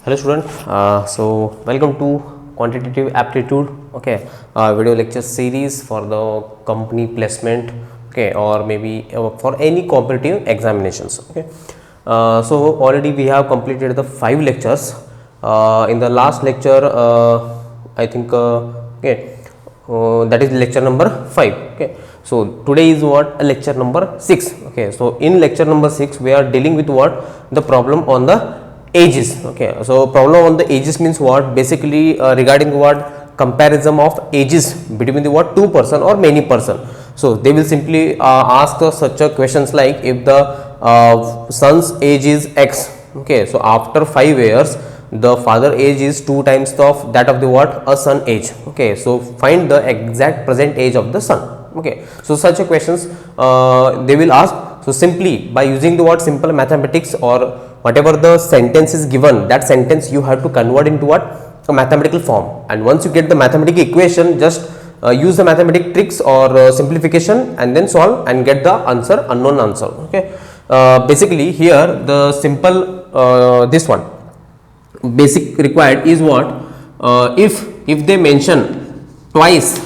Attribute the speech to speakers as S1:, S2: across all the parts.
S1: Hello student, welcome to quantitative aptitude, okay, video lecture series for the company placement, okay, or maybe for any competitive examinations, okay. So already we have completed the 5 lectures. In the last lecture, I think, okay, that is lecture number 5, okay. So today is what, lecture number 6, okay. So in lecture number 6 we are dealing with what, the problem on the ages, okay. So problem on the ages means what, basically regarding what, comparison of ages between the what, two person or many person. So they will simply ask such a questions like, if the son's age is x, okay, so after 5 years the father age is 2 times of that of the what, a son age, okay. So find the exact present age of the son, okay. So such a questions they will ask. So simply by using the what, simple mathematics, or whatever the sentence is given, that sentence you have to convert into what, a mathematical form. And once you get the mathematical equation, just use the mathematical tricks or simplification and then solve and get the answer, unknown answer, okay. Basically here the simple this one basic required is what, if they mention twice,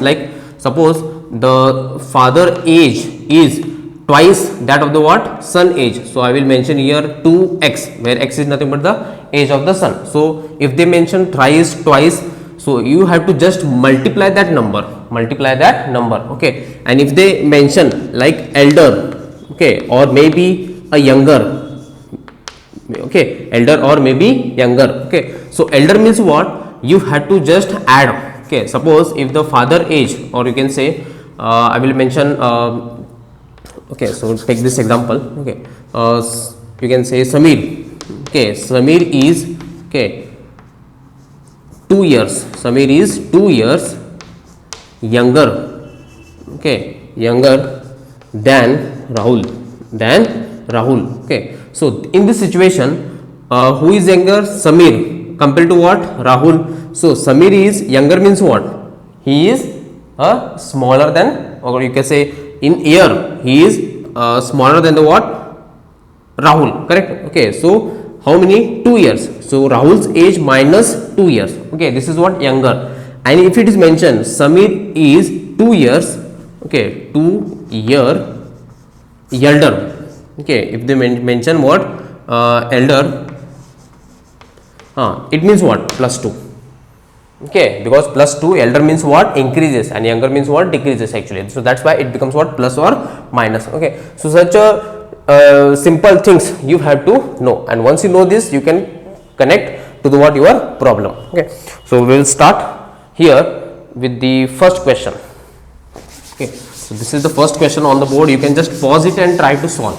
S1: like suppose the father age is twice that of the what, son age. So I will mention here 2x, where x is nothing but the age of the son. So if they mention thrice, twice, so you have to just multiply that number, okay. And if they mention like elder, okay, or maybe a younger, okay, elder or maybe younger, okay. So elder means what, you have to just add, okay. Suppose if the father age, or you can say I will mention okay, so take this example, okay. You can say Samir, okay. Samir is, okay, 2 years, Samir is 2 years younger, okay, younger than Rahul, okay. So in this situation, who is younger, Samir compared to what, Rahul. So Samir is younger means what, he is smaller than, or you can say in year he is smaller than the what, Rahul, correct, okay. So how many, 2 years, so Rahul's age minus 2 years, okay, this is what, younger. And if it is mentioned Samir is 2 years, okay, 2 year elder, okay, if they mention what, elder, it means what, plus 2, okay, because plus 2, elder means what, increases, and younger means what, decreases actually. So that's why it becomes what, plus or minus, okay. So such a simple things you have to know, and once you know this, you can connect to the what, your problem, okay. So we will start here with the first question, okay. So this is the first question on the board, you can just pause it and try to solve,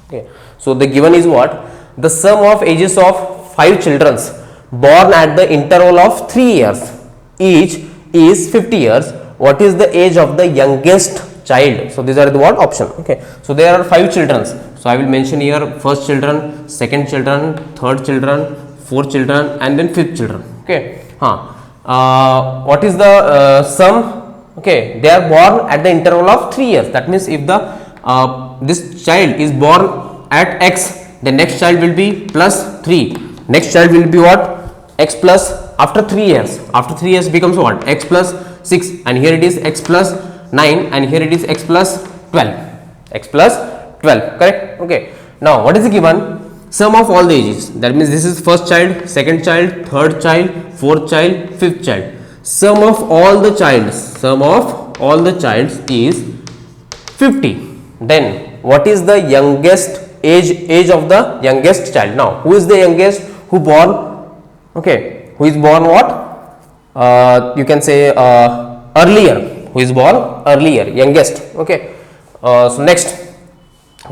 S1: okay. So the given is what, the sum of ages of 5 children born at the interval of 3 years each is 50 years. What is the age of the youngest child? So these are the what, option, okay. So there are 5 children, so I will mention here first children, second children, third children, fourth children, and then fifth children, okay. What is the sum, okay, they are born at the interval of 3 years. That means if the this child is born at x, the next child will be plus 3, next child will be what, x plus, after 3 years, becomes what, x plus 6, and here it is x plus 9, and here it is x plus 12, correct, okay. Now what is the given, sum of all the ages, that means this is first child, second child, third child, fourth child, fifth child. Sum of all the childs is 50. Then what is the youngest age of the youngest child? Now who is the youngest, who born, okay, who is born what, you can say earlier, who is born earlier, youngest, okay. So next,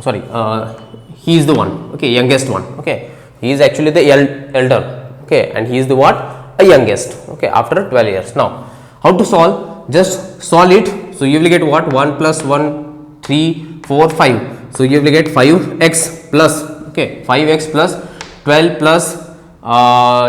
S1: sorry, he is the one, okay, youngest one, okay, he is actually the elder, okay, and he is the what, a youngest, okay, after 12 years. Now how to solve, just solve it. So you will get what, 1 plus 1, 3, 4, 5, so you will get 5x plus, okay, 5x plus 12 plus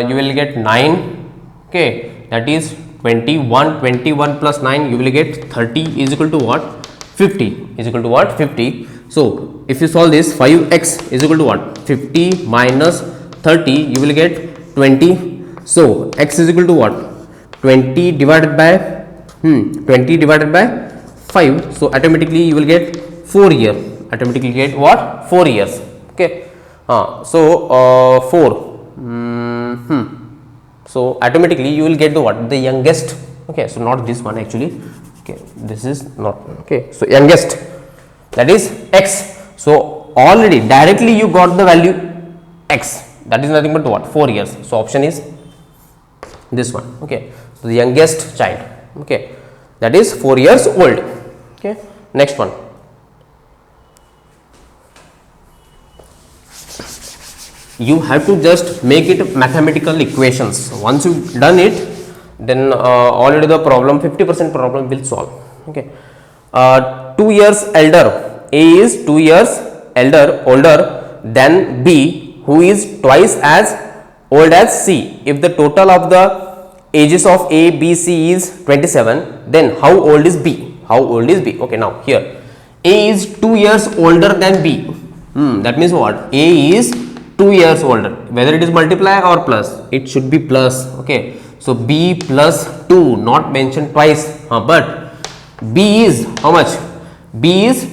S1: you will get 9, okay, that is 21, 21 plus 9 you will get 30 is equal to what, 50. So if you solve this, 5x is equal to what, 50 minus 30, you will get 20. So x is equal to what? 20 divided by 20 divided by 5. So automatically you will get 4 years. Automatically get what? 4 years. Okay. So 4. So automatically you will get the what? The youngest. Okay. So not this one actually. Okay. This is not okay. So youngest, that is x. So already directly you got the value x. That is nothing but what? 4 years. So option is this one. Okay. So the youngest child. Okay. That is 4 years old. Okay. Next one. You have to just make it mathematical equations. Once you done it, then already the problem 50% problem will solve. Okay. 2 years elder, A is 2 years older than B, who is twice as old as C. If the total of the ages of A, B, C is 27, then how old is B? How old is B? Okay, now here A is 2 years older than B. That means what? A is 2 years older. Whether it is multiply or plus, it should be plus. Okay, so B plus 2, not mentioned twice, but B is how much? B is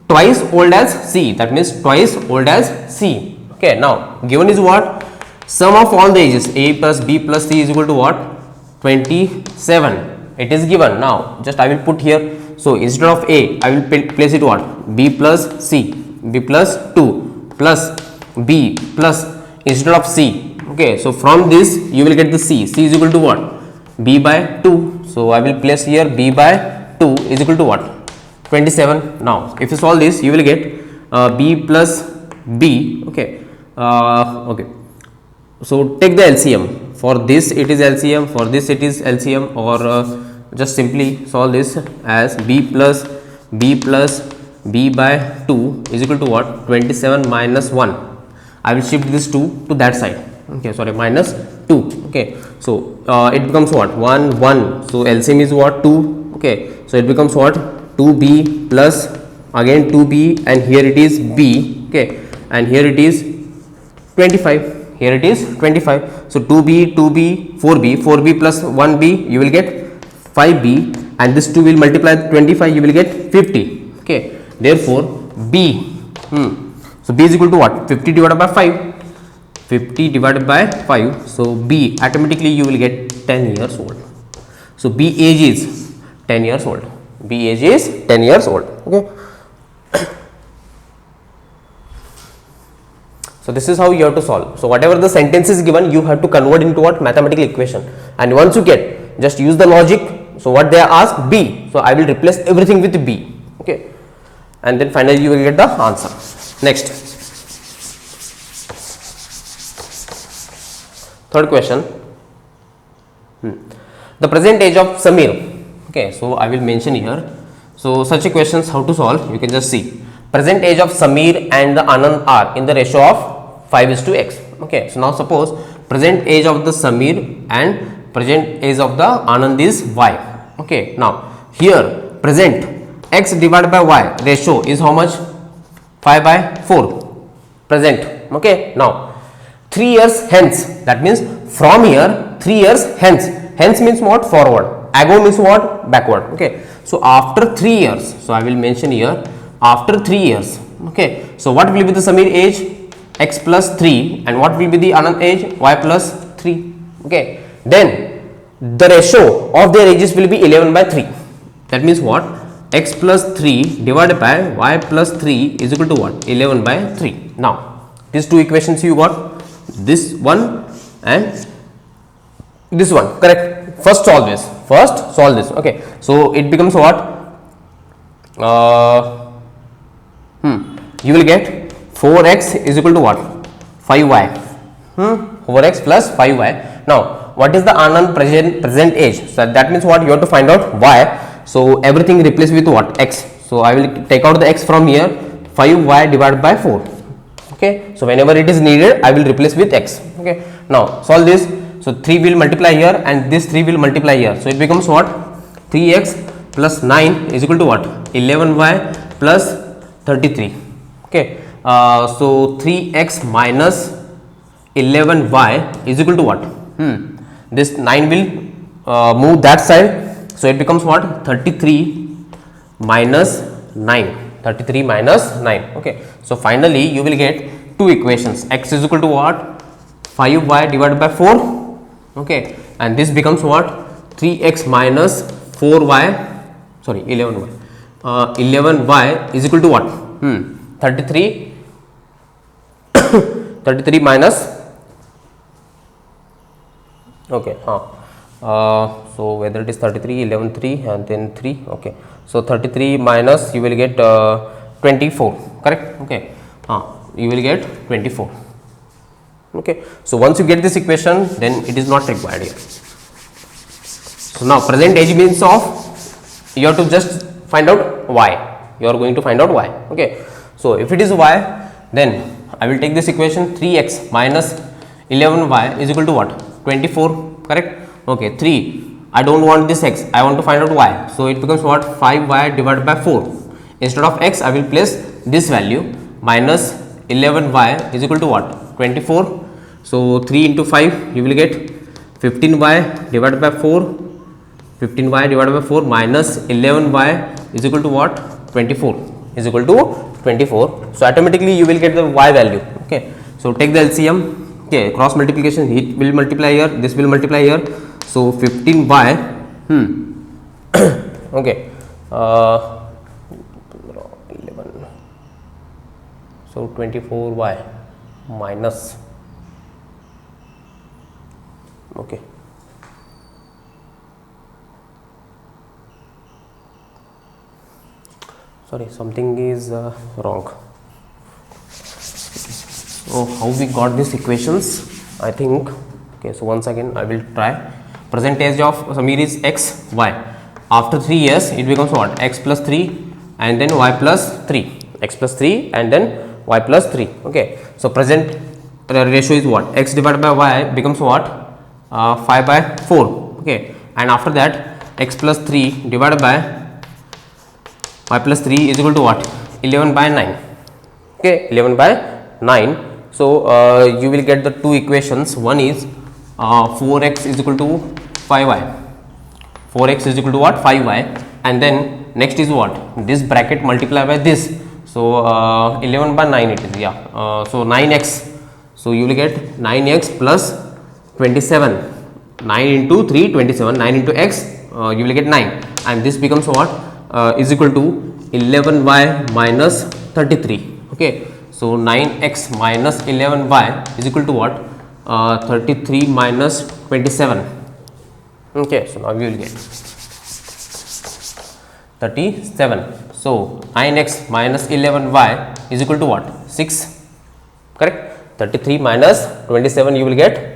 S1: twice old as C. That means twice old as C. Okay, now given is what? Sum of all the ages A plus B plus C is equal to what? 27. It is given. Now just I will put here. So instead of A, I will place it what? B plus C, B plus 2 plus B plus instead of C. Okay, so from this you will get the C. C is equal to what? B by 2. So I will place here B by 2 is equal to what? 27. Now if you solve this, you will get B plus B. Okay. Okay. So take the LCM. For this it is LCM, for this it is LCM, or just simply solve this as B plus B by 2 is equal to what? 27 minus 1. I will shift this 2 to that side. Okay, sorry, minus 2. Okay, so it becomes what? 1 1. So LCM is what? 2. Okay, so it becomes what? 2B plus again 2B, and here it is B. Okay, and here it is 25. Here it is 25. So 2B 4B, 4B plus 1B, you will get 5B, and this 2 will multiply 25, you will get 50. Okay, therefore B, so B is equal to what? 50 divided by 5. 50 divided by 5. So B automatically you will get 10 years old. So B age is 10 years old. B age is 10 years old. Okay. So this is how you have to solve. So whatever the sentence is given, you have to convert into what? Mathematical equation. And once you get, just use the logic. So what they are asked? B. So I will replace everything with B. Okay. And then finally you will get the answer. Next. Third question. The present age of Samir. Okay. So I will mention here. So such a questions how to solve, you can just see. Present age of Samir and the Anand are in the ratio of 5:x. Okay, so now suppose present age of the Samir and present age of the Anand is y. Okay, now here present x divided by y ratio is how much? 5/4 present. Okay, now 3 years hence, that means from here 3 years hence. Hence means what? Forward. Ago means what? Backward. Okay, so after 3 years, so I will mention here after 3 years. Okay, so what will be the Samir age? X plus 3, and what will be the Anand age? Y plus 3. Okay, then the ratio of their ages will be 11/3. That means what? X plus 3 divided by y plus 3 is equal to what? 11/3. Now these two equations you got, this one and this one, correct? First solve this. Okay, so it becomes what? You will get 4x is equal to what? 5y. 4x plus 5y. Now what is the Anand present age? So that means what? You have to find out y. So everything replace with what? X. So I will take out the x from here. 5y divided by 4. Okay, so whenever it is needed, I will replace with x. Okay, now solve this. So 3 will multiply here and this 3 will multiply here. So it becomes what? 3x plus 9 is equal to what? 11y plus 33. Okay, so 3x minus 11y is equal to what? This 9 will move that side, so it becomes what? 33 minus 9. 33 minus 9. Okay. So finally you will get two equations. X is equal to what? 5y divided by 4. Okay. And this becomes what? 3x minus 4y, sorry 11y. 11y is equal to what? 33 33 minus, okay, so whether it is 33, 11, 3 and then 3, okay. So 33 minus you will get 24, correct? Okay, you will get 24. Okay, so once you get this equation, then it is not required here. So now present age means of, you have to just find out y. You are going to find out y. Okay, so if it is y, then I will take this equation 3x minus 11y is equal to what? 24, correct? Okay, 3. I don't want this x, I want to find out y. So it becomes what? 5y divided by 4. Instead of x, I will place this value minus 11y is equal to what? 24. So 3 into 5, you will get 15y divided by 4. 15y divided by 4 minus 11y is equal to what? 24 is equal to 24. So automatically you will get the y value. Okay. So take the LCM. Okay. Cross multiplication. It will multiply here. This will multiply here. So 15y. Okay. 11. So 24y minus. Okay. Sorry, something is wrong. So how we got these equations? I think, okay, so once again I will try. Present age of Samir is x, y. After 3 years, it becomes what? X plus 3 and then y plus 3. X plus 3 and then y plus 3. Okay. So present ratio is what? X divided by y becomes what? 5 by 4. Okay. And after that, x plus 3 divided by y plus 3 is equal to what? 11 by 9. Okay, 11 by 9. So you will get the two equations. One is 4x is equal to 5y. 4x is equal to what? 5y. And then next is what? This bracket multiply by this. So 11 by 9 it is, yeah. So 9x. So you will get 9x plus 27. 9 into 3, 27. 9 into x, you will get 9. And this becomes what? Is equal to 11y minus 33. Okay. So 9x minus 11y is equal to what? 33 minus 27. Okay. So now we will get 37. So 9x minus 11y is equal to what? 6. Correct. 33 minus 27 you will get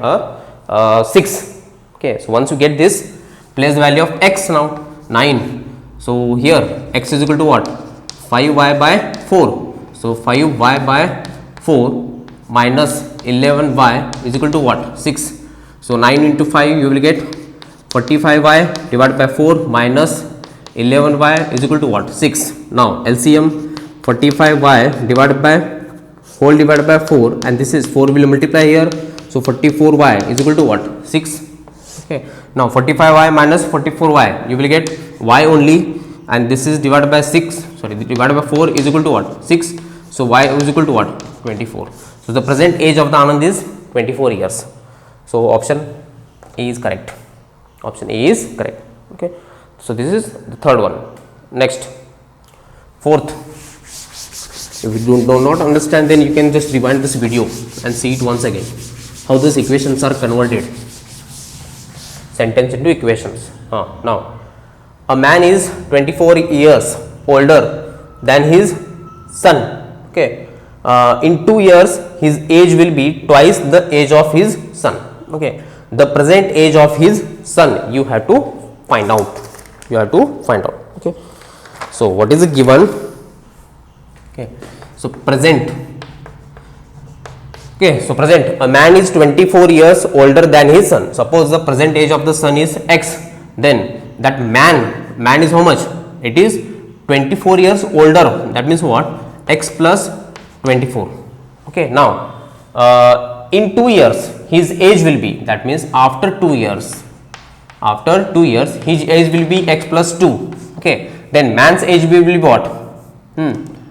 S1: 6. Okay. So once you get this, place the value of x now. 9. So here x is equal to what? 5y by 4. So 5y by 4 minus 11y is equal to what? 6. So 9 into 5 you will get 45y divided by 4 minus 11y is equal to what? 6. Now LCM 45y divided by whole divided by 4 and this is 4 will multiply here. So 44y is equal to what? 6. Okay. Now 45y minus 44y you will get y only, and this is divided by 6, sorry, divided by 4 is equal to what? 6. So y is equal to what? 24. So the present age of the Anand is 24 years. So option A is correct. Option A is correct. Okay. So this is the third one. Next, fourth. If you do not understand, then you can just rewind this video and see it once again. How these equations are converted. Sentence into equations. Now, a man is 24 years older than his son. Okay. In 2 years, his age will be twice the age of his son. Okay. The present age of his son you have to find out. You have to find out. Okay. So what is given? Okay. So present. Okay. So present. A man is 24 years older than his son. Suppose the present age of the son is x. Then that man is how much? It is 24 years older. That means what? X plus 24. Okay. Now in 2 years his age will be, that means after 2 years, his age will be x plus 2. Okay, then man's age will be what?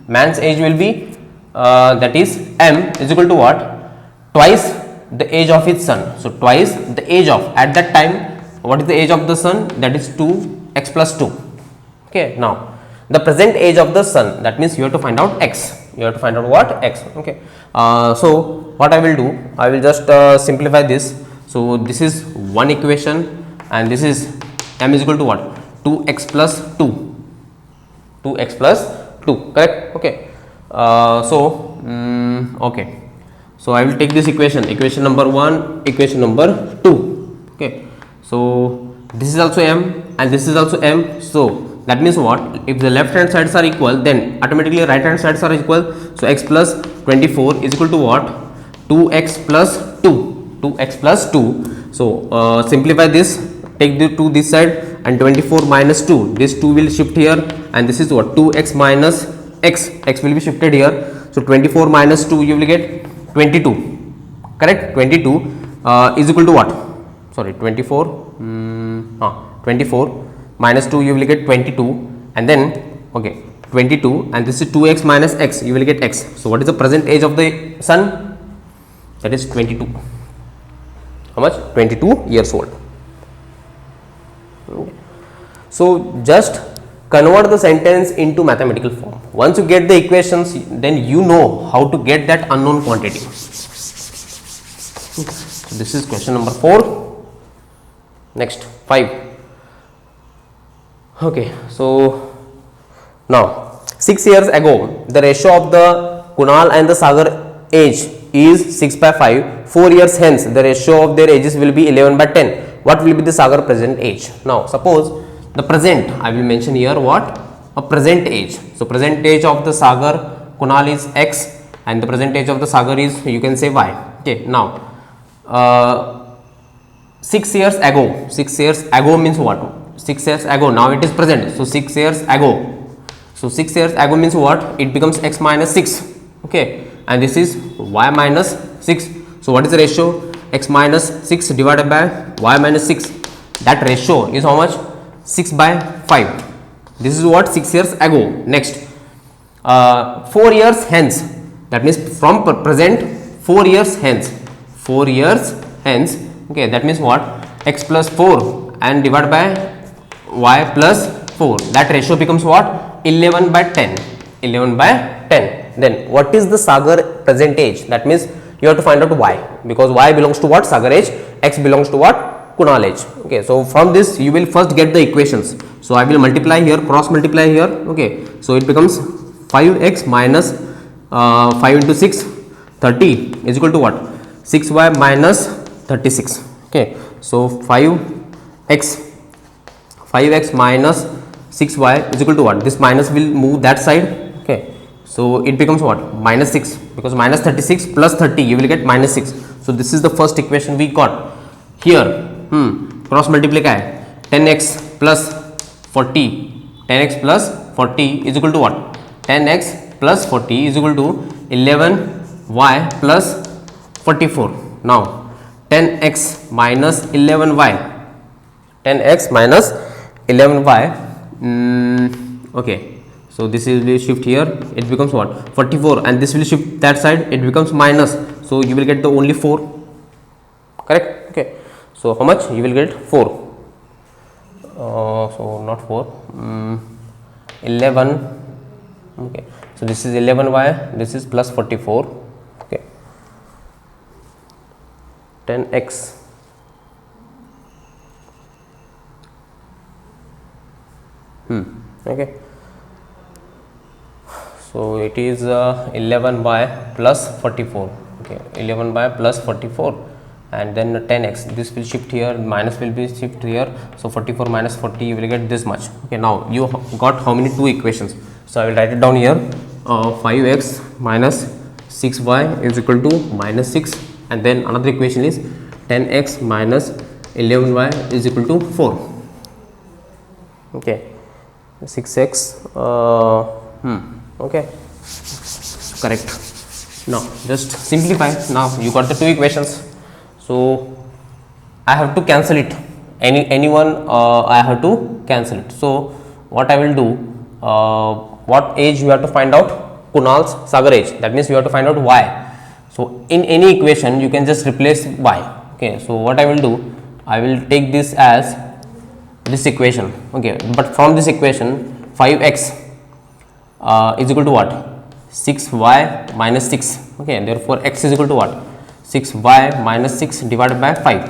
S1: Man's age will be that is m is equal to what? Twice the age of his son. So twice the age of, at that time what is the age of the son? That is 2x plus 2. Okay, now the present age of the son, that means you have to find out x, you have to find out what? X. Okay, so what I will do, I will just simplify this. So this is one equation and this is m is equal to what? 2x plus 2, 2x plus 2, correct? Okay, okay, so I will take this equation, equation number 1, equation number 2. Okay, so this is also m and this is also m. So that means what? If the left hand sides are equal, then automatically right hand sides are equal. So x plus 24 is equal to what? 2x plus 2, 2x plus 2. So simplify this, take the 2 this side and 24 minus 2, this 2 will shift here and this is what? 2x minus x, x will be shifted here. So 24 minus 2 you will get 22, correct? 22 is equal to what? Sorry, 24 minus 2 you will get 22, and then okay, 22 and this is 2x minus x, you will get x. So what is the present age of the son? That is 22. How much? 22 years old. Okay. So just convert the sentence into mathematical form. Once you get the equations, then you know how to get that unknown quantity. So this is question number 4. Next 5. Okay, so now 6 years ago the ratio of the Kunal and the Sagar age is 6:5. 4 years hence the ratio of their ages will be 11:10. What will be the Sagar present age? Now suppose the present, I will mention here what? A present age. So present age of the Sagar Kunal is x and the present age of the Sagar is, you can say, y. Okay, now 6 years ago, 6 years ago means what? 6 years ago, now it is present. So 6 years ago, so 6 years ago means what? It becomes x minus 6. Okay, and this is y minus 6. So what is the ratio? X minus 6 divided by y minus 6. That ratio is how much? 6/5. This is what? 6 years ago. Next 4 years hence, that means from present 4 years hence, 4 years hence. Okay, that means what? X plus 4 and divided by y plus 4. That ratio becomes what? 11/10. 11/10. Then what is the Sagar present age? That means you have to find out y, because y belongs to what? Sagar age, x belongs to what? Kunal age. Okay, so from this you will first get the equations. So I will multiply here, cross multiply here. Okay, so it becomes 5x minus 5 into 6, 30 is equal to what? 6y minus 36. Okay, so 5x minus 6y is equal to what? This minus will move that side. Okay, so it becomes what? Minus 6, because minus 36 plus 30 you will get minus 6. So this is the first equation we got here. Cross multiply 10x plus 40, 10x plus 40 is equal to what? 10x plus 40 is equal to 11y plus 44. Now 10x minus 11y, 10x minus 11y. Okay, so this will be shift here, it becomes what? 44, and this will shift that side, it becomes minus. So you will get the only 4, correct? Okay, so how much you will get? 4. So not 4, 11. Okay, so this is 11y, this is plus 44. Okay, 10x okay, so it is 11 by plus 44. Okay, 11 by plus 44, and then 10x, this will shift here, minus will be shift here. So 44 minus 40 you will get this much. Okay, now you got how many? 2 equations. So I will write it down here. 5x minus 6y is equal to minus 6, and then another equation is 10x minus 11y is equal to 4. Okay, 6x okay, correct. Now just simplify. Now you got the two equations, so I have to cancel it. Anyone I have to cancel it. So what I will do, what age you have to find out? Kunal's Sagar age. That means you have to find out y. So in any equation you can just replace y. Okay, so what I will do, I will take this as this equation. Okay, but from this equation 5x is equal to what? 6y minus 6. Okay, therefore x is equal to what? 6y minus 6 divided by 5.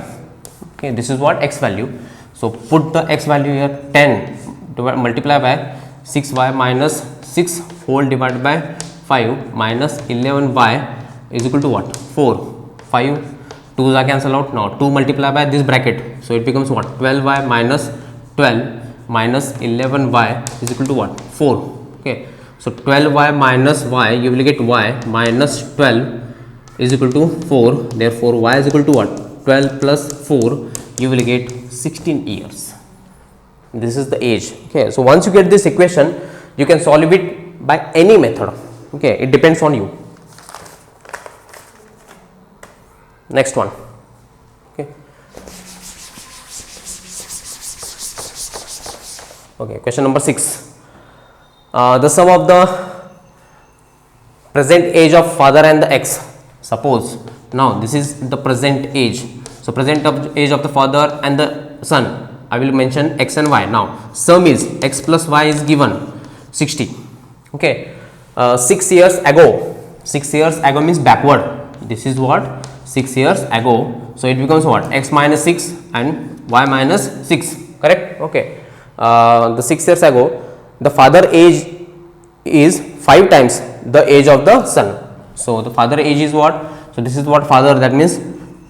S1: Okay, this is what x value. So put the x value here, 10 multiply by 6y minus 6 whole divided by 5 minus 11y is equal to what? 4. 5 2's are cancel out. Now 2 multiply by this bracket, so it becomes what? 12y minus 12 minus 11y is equal to what? 4. Okay, so 12y minus y, you will get y minus 12 is equal to 4. Therefore y is equal to what? 12 plus 4, you will get 16 years. This is the age. Okay, so once you get this equation, you can solve it by any method. Okay, it depends on you. Next one. Okay, okay, question number 6. The sum of the present age of father and the x. Suppose now this is the present age, so present of age of the father and the son, I will mention x and y. Now sum is x plus y is given 60. Okay, 6 years ago, 6 years ago means backward. This is what? 6 years ago, so it becomes what? X minus 6 and y minus 6, correct? Okay, the 6 years ago, the father age is 5 times the age of the son. So the father age is what? So this is what father, that means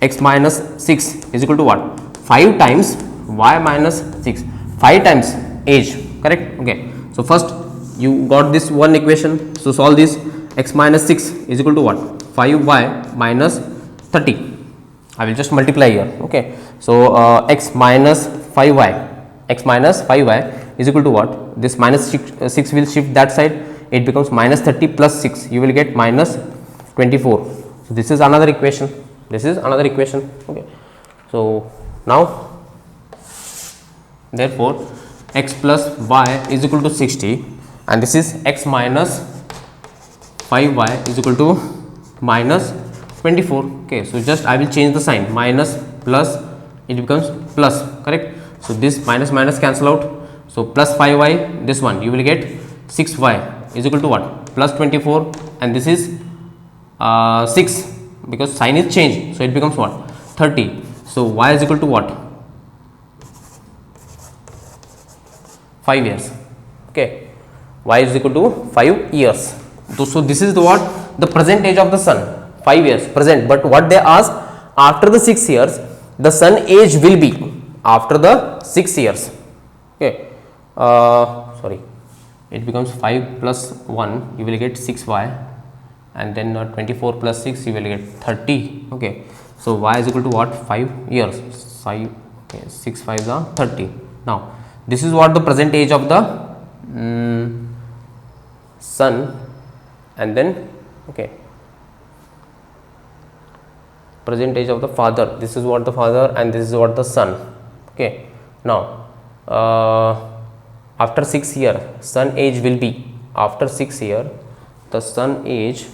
S1: x minus 6 is equal to what? 5 times y minus 6, 5 times age, correct? Okay, so first you got this one equation, so solve this. X minus 6 is equal to what? 5y minus 30. I will just multiply here. Okay, so x minus 5y, x minus 5y is equal to what? This minus 6 will shift that side, it becomes minus 30 plus 6, you will get minus 24. So this is another equation, this is another equation. Okay, so now therefore x plus y is equal to 60, and this is x minus 5y is equal to minus 24. Okay, so just I will change the sign, minus plus, it becomes plus, correct? So this minus minus cancel out, so plus 5y, this one you will get 6y is equal to what? Plus 24, and this is 6, because sign is changed, so it becomes what? 30. So y is equal to what? 5 years. Okay, y is equal to 5 years. So this is the what? The present age of the son, 5 years present. But what they ask, after the 6 years the son age will be, after the 6 years. Okay, sorry, it becomes 5 plus 1, you will get 6y, and then 24 plus 6, you will get 30. Okay, so y is equal to what? 5 years. 5, okay, 6 5s are 30. Now this is what the present age of the son, and then okay, present age of the father, this is what the father and this is what the son. Okay, now after 6 year son age will be, after 6 year the son age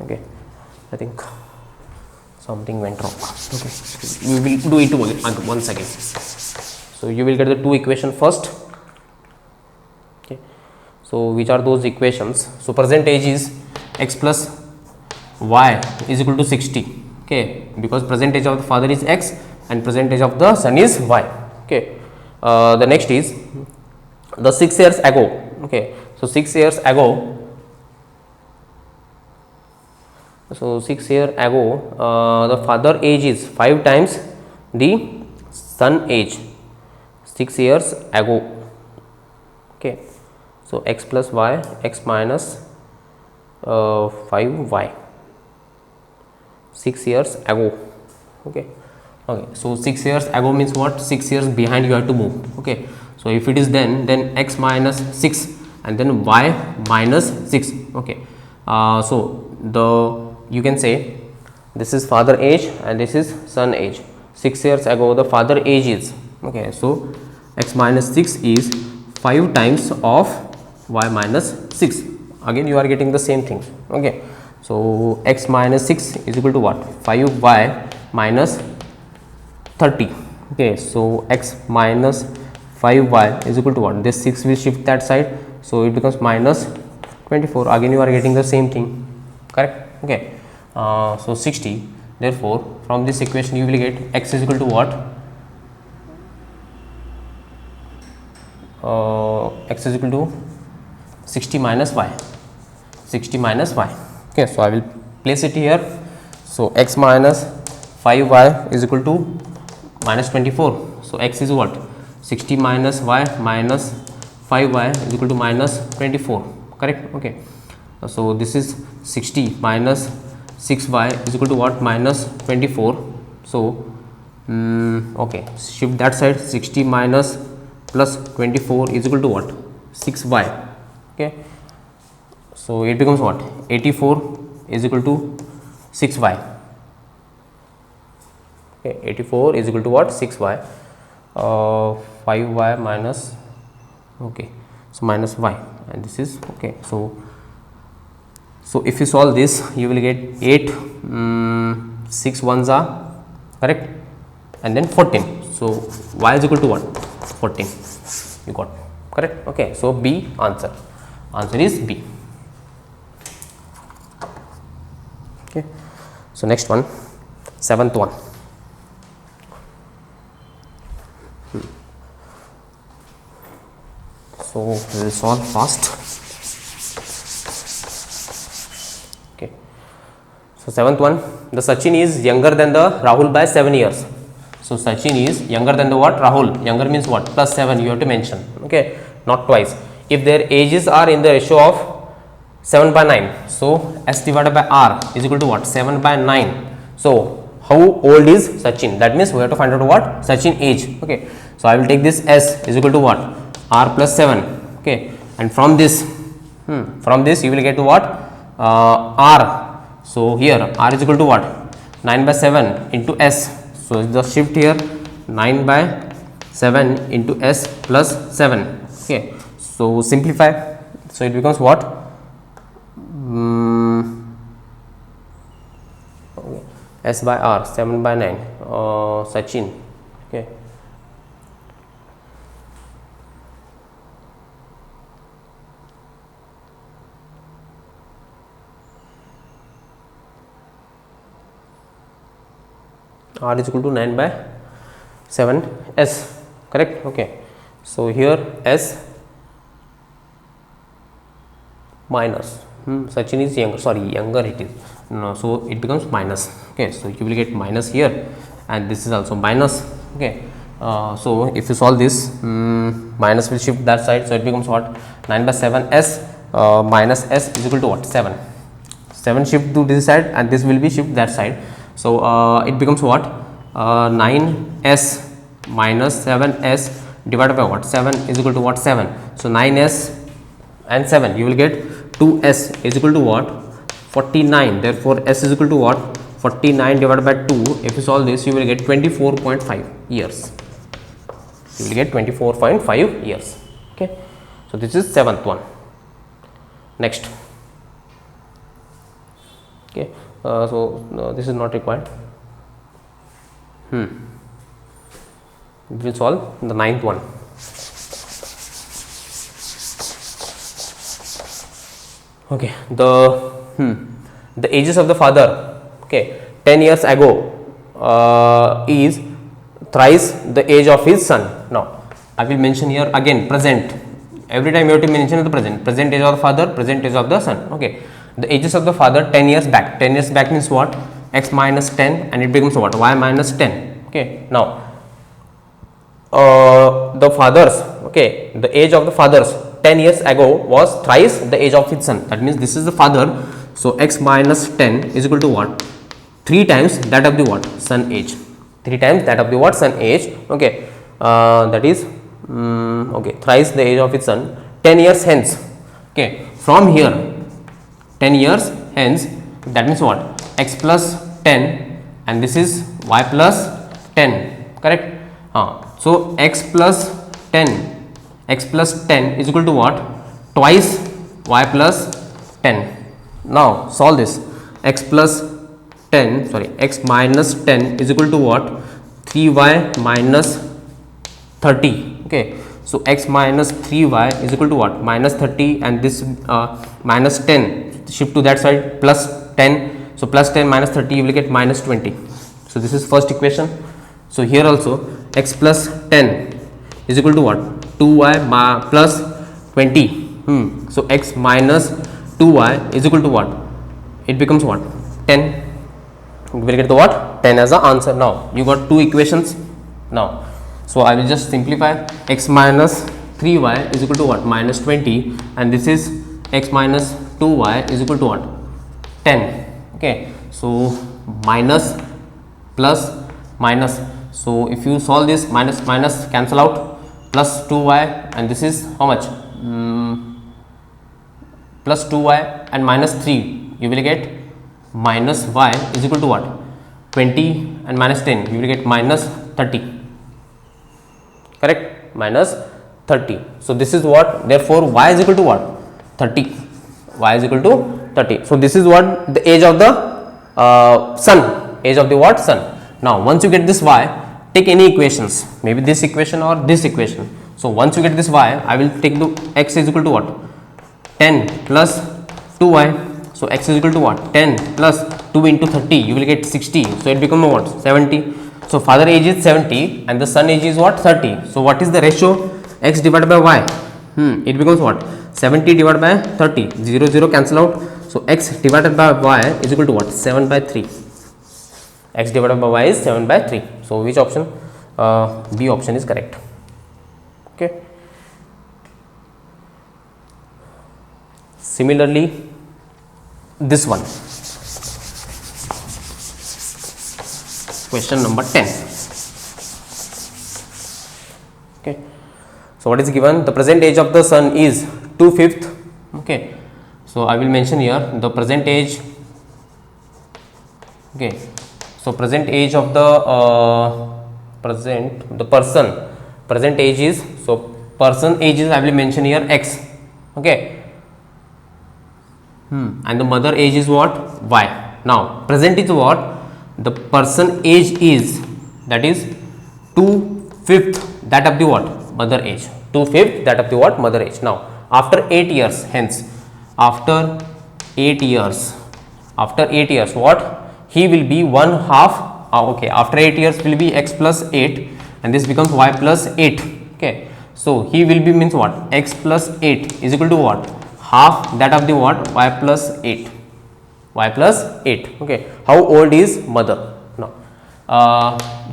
S1: okay, I think something went wrong. Okay, we will do it once again. So you will get the two equation first. Okay, so which are those equations? So present age is x plus y is equal to 60. Okay, because present age of the father is x and present age of the son is y. Okay, the next is the 6 years ago. Okay, so 6 years ago, so 6 years ago the father age is 5 times the son age, 6 years ago. Okay, so x plus y, x minus 5y, 6 years ago. Okay, Okay, so 6 years ago means what? 6 years behind you have to move. Okay, so if it is then x minus 6 and then y minus 6. Okay, so the you can say this is father age and this is son age. 6 years ago the father age is, okay, so x minus 6 is 5 times of y minus 6. Again you are getting the same thing. Okay, so x minus 6 is equal to what? 5y minus 30. Okay, so x minus 5y is equal to what? This 6 will shift that side, so it becomes minus 24. Again you are getting the same thing, correct? Okay, so 60. Therefore from this equation you will get x is equal to what? X is equal to 60 minus y. 60 minus y. Okay, so I will place it here. So x minus 5y is equal to minus 24. So x is what? 60 minus y minus 5y is equal to minus 24, correct? Okay, so this is 60 minus 6y is equal to what? Minus 24. So okay, shift that side. 60 minus plus 24 is equal to what? 6y. Okay, so it becomes what? 84 is equal to 6y. Okay, 84 is equal to what? 6y. 5y minus, okay, so minus y, and this is okay. So if you solve this you will get 8 6 ones are correct, and then 14. So y is equal to what? 14. You got correct. Okay, so B answer is B. Okay, so next one, 7th one. So we will solve fast. Okay, so 7th one, the Sachin is younger than the Rahul by 7 years. So Sachin is younger than the what? Rahul. Younger means what? Plus 7 you have to mention. Okay, not twice. If their ages are in the ratio of 7 by 9, so S divided by R is equal to what? 7 by 9. So how old is Sachin? That means we have to find out what? Sachin age. Okay, so I will take this S is equal to what? R plus 7. Okay, and from this you will get to what? R. So here R is equal to what? 9 by 7 into S. So the shift here 9 by 7 into S plus 7. Okay, so simplify. So it becomes what? Okay. S by R, 7 by 9, Sachin. Okay, R is equal to 9 by 7 S, correct? Okay, so here S minus Sachin is younger, sorry, younger it is, no, so it becomes minus. Okay, so you will get minus here, and this is also minus. Okay, so if you solve this, minus will shift that side, so it becomes what? 9 by 7 S minus S is equal to what? 7. 7 shift to this side and this will be shift that side. So it becomes what? 9S minus 7S divided by what? 7 is equal to what? 7. So 9S and 7 you will get 2S is equal to what? 49. Therefore S is equal to what? 49 divided by 2. If you solve this you will get 24.5 years. You will get 24.5 years. Okay, so this is 7th one. Next. Okay, so this is not required. We will solve the 9th one. Okay, the ages of the father, okay, 10 years ago is thrice the age of his son. Now I will mention here again present. Every time you have to mention the present age of the father, present age of the son. Okay, the ages of the father 10 years back. 10 years back means what? X minus 10 and it becomes what? Y minus 10. Okay, now the fathers, okay, the age of the fathers 10 years ago was thrice the age of his son. That means this is the father. So X minus 10 is equal to what? 3 times that of the what? Son age. 3 times that of the what son age. Okay, that is okay, thrice the age of its son 10 years hence. Okay, from here 10 years hence, that means what, x plus 10 and this is y plus 10, correct. So x plus 10 is equal to what, twice y plus 10. Now solve this. X plus 10, sorry, x minus 10 is equal to what, 3y minus 30. Okay, so x minus 3y is equal to what, minus 30, and this minus 10 shift to that side, plus 10. So plus 10 minus 30 you will get minus 20. So this is first equation. So here also x plus 10 is equal to what, 2y plus 20. So x minus 2y is equal to what, it becomes what, 10. You will get the what, 10 as the answer. Now you got two equations now. So I will just simplify. X minus 3y is equal to what, minus 20, and this is x minus 2y is equal to what, 10. Okay, so minus plus minus. So if you solve this, minus minus cancel out, plus 2y, and this is how much, plus 2y and minus 3, you will get minus y is equal to what, 20, and minus 10 you will get minus 30, correct, minus 30. So this is what, therefore y is equal to what, 30, y is equal to 30. So this is what the age of the sun, age of the what, sun. Now once you get this y, take any equations, maybe this equation or this equation. So once you get this y, I will take the x is equal to what, 10 plus 2y. So x is equal to what, 10 plus 2 into 30, you will get 60. So it becomes what, 70. So father age is 70 and the son age is what, 30. So what is the ratio, x divided by y? It becomes what, 70 divided by 30, 0 0 cancel out. So x divided by y is equal to what, 7 by 3. X divided by y is 7 by 3. So which option, B option is correct. Okay. Similarly, this one, question number 10. Okay, so what is given, the present age of the sun is 2/5. Okay, so I will mention here the present age. Okay, so present age of the present age is, so person age is, I will mention here x. Okay, and the mother age is what, y. Now present is what, the person age is, that is 2/5 that of the what, mother age, 2/5 that of the what, mother age. Now after 8 years hence, after 8 years what, he will be 1/2. Okay, after 8 years will be x plus 8 and this becomes y plus 8. Okay, so he will be means what, x plus 8 is equal to what, half that of the what, y plus 8, y plus 8. Okay, how old is mother? Now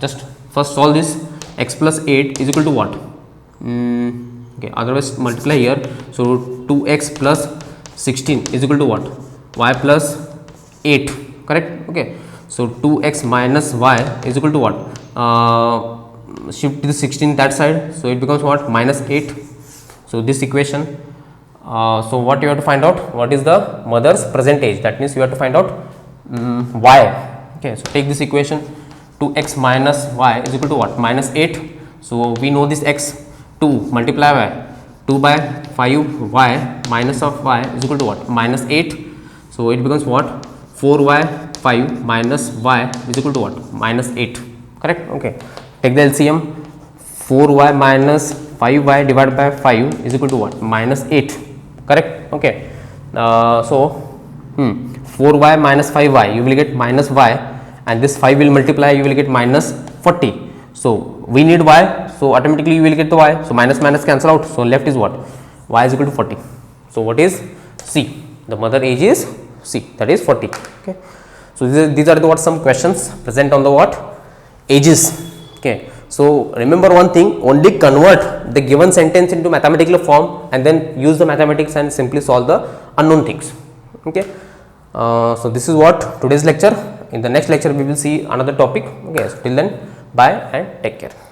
S1: just first solve this. X plus 8 is equal to what, okay, otherwise multiply here. So 2x plus 16 is equal to what, y plus 8, correct. Okay, so 2x minus y is equal to what, shift the 16 that side, so it becomes what, minus 8. So this equation, so what you have to find out, what is the mother's present age, that means you have to find out y. Okay, so take this equation, 2x minus y is equal to what, minus 8. So we know this x, 2 multiply by 2 by 5 y minus of y is equal to what, minus 8. So it becomes what, 4y 5 minus y is equal to what, minus 8, correct. Okay, take the LCM, 4y minus 5y divided by 5 is equal to what, minus 8, correct. Okay, so 4y minus 5y you will get minus y, and this 5 will multiply, you will get minus 40. So we need y, so automatically you will get the y. So minus minus cancel out, so left is what, y is equal to 40. So what is C? The mother age is C, that is 40. Okay, so these are the what, some questions present on the what, ages. Okay, so remember one thing, only convert the given sentence into mathematical form and then use the mathematics and simply solve the unknown things. Okay, so this is what today's lecture. In the next lecture we will see another topic. Okay, so till then Bye and take care.